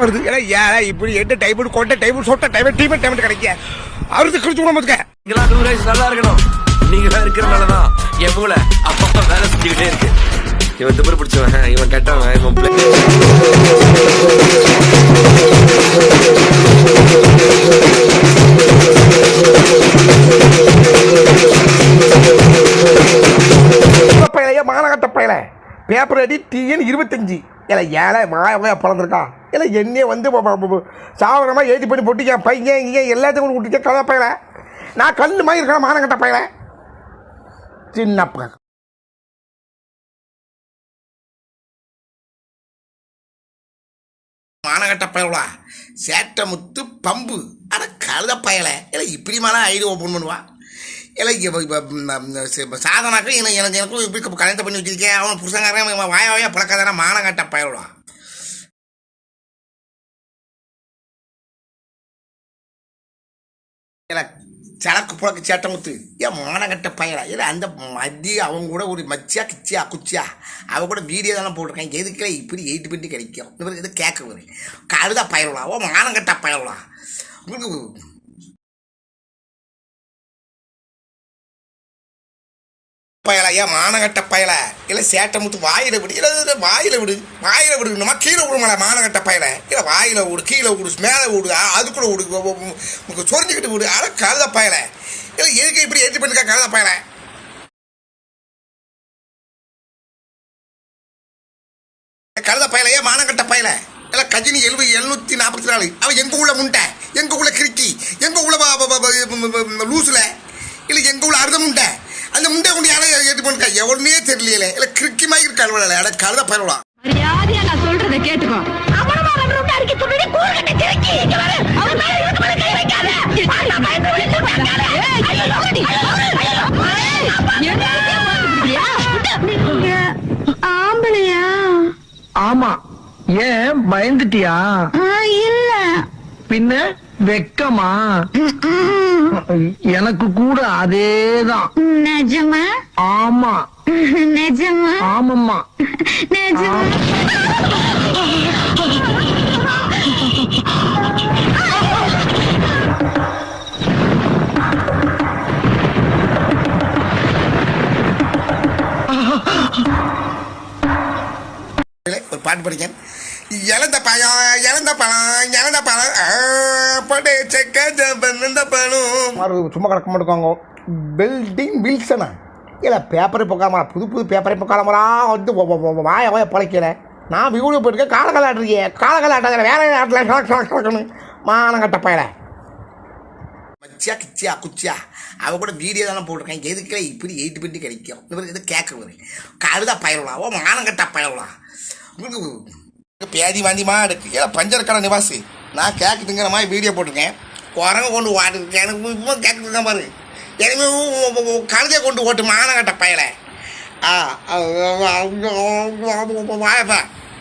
வருது. ஏன்னா ஏன் இப்படி எட்டு டைம் கொண்ட டைம் சொட்ட டைம் டீம் டைம் கிடைக்க அவருக்கு குறிச்சு போதுக்க நீங்களாம் 100 வயசு நல்லா இருக்கணும். நீங்க இருக்கிறனாலதான் என் மூளை அப்பப்ப வேலை செஞ்சுக்கிட்டே இருக்கு. இவன் திமிரு பிடிச்சவன், இவன் கெட்டவன், இவன் பையலையா மாநகட்ட பையல பேப்பர் அடி டிஎன் 25 இல்லை ஏழை மாய பிறந்திருக்கா இல்லை என்னையே வந்து சாவரமாக ஏற்றி பண்ணி பொட்டிக்க பையன் இங்கே எல்லாத்தையும் விட்டுக்க கதை பையல நான் கல் மாதிரி இருக்கேன் மானங்கட்ட பையல சின்னப்ப மானகட்ட பயலா சேட்டை முத்து பம்பு அட கழுத பயலை இல்லை இப்படி மேலே ஐடி ஓப்பன் பண்ணுவான் இல்லை சாதனாக்கும் எனக்கும் இப்படி கல்யாணத்தை பண்ணி வச்சிருக்கேன் அவன் புருஷங்காரன் வாயா பழக்காதான மானகட்ட பயலா இல்லை சரக்கு புழக்க சேட்டை முத்து ஏன் மானகட்ட பயலா இல்லை அந்த மத்திய அவங்க கூட ஒரு மச்சியா கிச்சியா குச்சியா அவ கூட வீடியோ தானே போட்டிருக்கேன் எதுக்குல இப்படி 8 பண்ணி கிடைக்கும் இவருக்கு எது கேட்க வரும் கழுதா பயலா ஓ மானகட்ட பயலா உங்களுக்கு பயலா ஏன் மானகட்ட பயல இல்லை சேட்டை முத்து வாயில விடு இல்லை வாயில விடு நம்ம கீழே விடுமாடா மானகட்ட பயல இல்லை வாயில விடு கீழே விடு மேலே விடு அது கூட விடு சொரிஞ்சுக்கிட்டு விடு அட கழுத பயல இல்லை எதுக்கு இப்படி ஏற்றி பண்ணிருக்கா கழுத பயல கழுத பயல ஏன் மானகட்ட பயல இல்லை கஜினி 744 அவன் எங்க உள்ள முண்டை எங்க உள்ள கிறுக்கி எங்க உள்ள லூசுல இல்லை எங்க உள்ள அர்த்தம் முண்டை அந்த முண்டை கொண்டு யாரை ஏற்றி பண்ணிருக்கா எவனே தெரியல இல்லை கிறுக்கி மாதிரி இருக்காள் அட கழுத பயலாம் நான் சொல்றதை கேட்டுக்கோ ஆம்பளையா ஆமா ஏன் பயந்துட்டியா இல்ல பின்ன வெக்கமா எனக்கு கூட அதேதான் நிஜமா ஆமா நிஜமா ஆமாம்மா நிஜமா ஒரு பாட்டு படிக்கேன் இழந்த பழம் படே செக்க பழம் சும்மா கணக்கு மாட்டுக்காங்க பில்டிங் வில்சனா இல்லை பேப்பரை போக்காம புது பேப்பரை போக்காமரா வந்து வாய பழைக்கல நான் வீடியோ போயிருக்கேன் காலகலாட்டுறீங்க வேற ஆட்டலாம் மானங்கட்ட பயல மச்சியா கிச்சியா குச்சியா அவ கூட வீடியோ தானே போட்டிருக்கேன் எதுக்குல இப்படி 8 பண்ணி கிடைக்கும் இவருக்கு எது கேட்க வரும் கழுதா பயலாம் ஓ மானங்கட்ட பயலாம் பேதி வாந்திமா இருக்கு ஏன்னா பஞ்சர்கடை நிவாசி நான் கேட்குதுங்கிற மாதிரி வீடியோ போட்டிருக்கேன் குரங்க கொண்டு ஓட்டுருக்கேன் எனக்கு இப்போ கேட்குறேன் பாரு எனக்கு கழுதையை கொண்டு ஓட்டு மானங்கட்ட பயலை வாயப்பா